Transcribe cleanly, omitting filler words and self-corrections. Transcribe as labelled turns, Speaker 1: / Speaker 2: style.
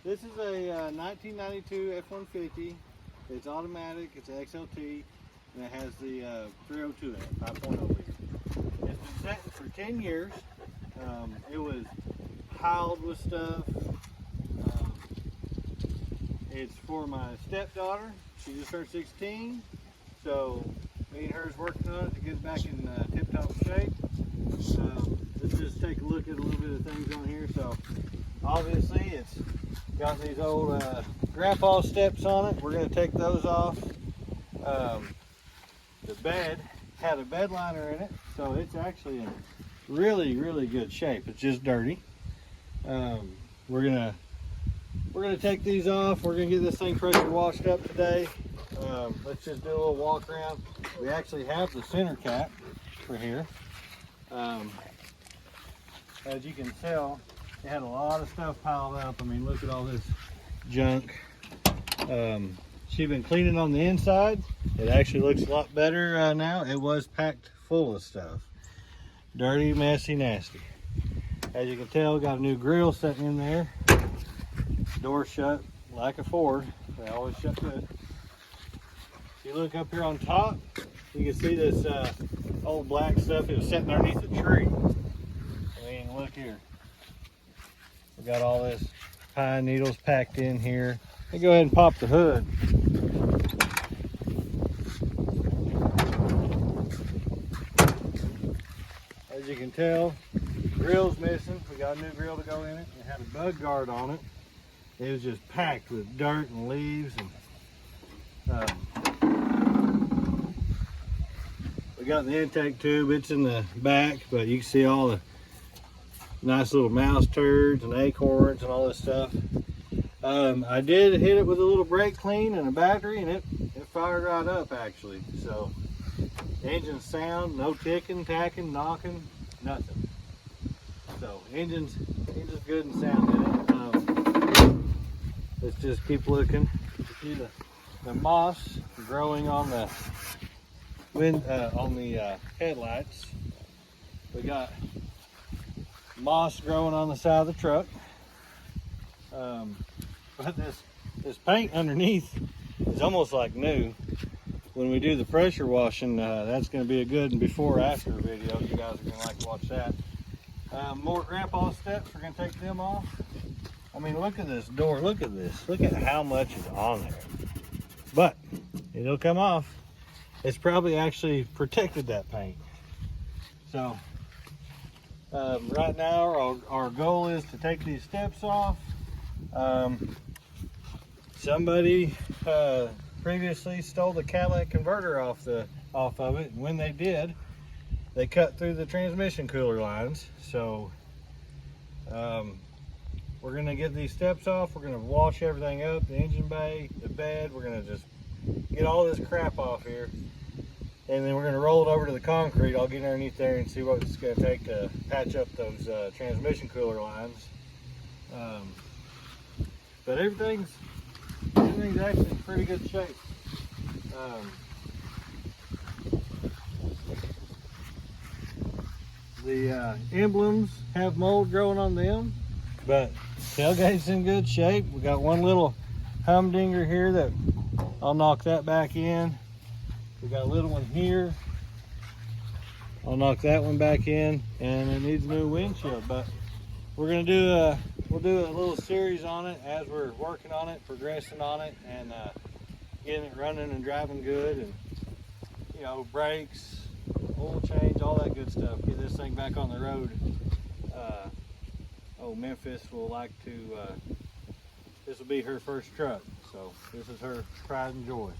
Speaker 1: This is a 1992 F-150. It's automatic, it's an XLT, and it has the 302 in it, 5.0 liter. It's been sitting for 10 years. It was piled with stuff. It's for my stepdaughter. She just turned 16, so me and her is working on it to get it back in tip-top shape. Let's just take a look at a little bit of things on here. So obviously it's got these old grandpa steps on it. We're going to take those off. The bed had a bed liner in it, so it's actually in really good shape. It's just dirty. We're gonna take these off. We're gonna get this thing pressure washed up today. Let's just do a little walk around. We actually have the center cap for here. As you can tell, it had a lot of stuff piled up. I mean, look at all this junk. She's been cleaning on the inside. It actually looks a lot better now. It was packed full of stuff. Dirty, messy, nasty. As you can tell, got a new grill sitting in there. Door shut like a Ford. They always shut good. If you look up here on top, you can see this old black stuff. It was sitting underneath a tree. I mean, look here. We got all this pine needles packed in here. Let me go ahead and pop the hood. As you can tell, the grill's missing. We got a new grill to go in it. It had a bug guard on it. It was just packed with dirt and leaves. And we got the intake tube. It's in the back, but you can see all the nice little mouse turds and acorns and all this stuff. I did hit it with a little brake clean and a battery, and it fired right up actually. So engine's sound, no ticking, tacking, knocking, nothing. So engine's good and sound in it. Let's just keep looking. You see the moss growing on the headlights. We got moss growing on the side of the truck. But this paint underneath is almost like new. When we do the pressure washing, that's going to be a good and before after video. You guys are going to like to watch that. More grandpa steps. We're going to take them off. I mean, look at this door. Look at this. Look at how much is on there. But it'll come off. It's probably actually protected that paint. So right now our goal is to take these steps off. Somebody previously stole the catalytic converter off of it, and when they did, they cut through the transmission cooler lines. So we're gonna get these steps off. We're gonna wash everything up, the engine bay, the bed. We're gonna just get all this crap off here, and then we're gonna roll it over to the concrete. I'll get underneath there and see what it's gonna take to patch up those transmission cooler lines. But everything's actually in pretty good shape. The emblems have mold growing on them, but tailgate's in good shape. We got one little humdinger here that I'll knock that back in. We got a little one here. I'll knock that one back in, and it needs a new windshield. But we're gonna do we'll do a little series on it as we're working on it, progressing on it, and getting it running and driving good, and you know, brakes, oil change, all that good stuff. Get this thing back on the road. Memphis will like to, this will be her first truck, so this is her pride and joy.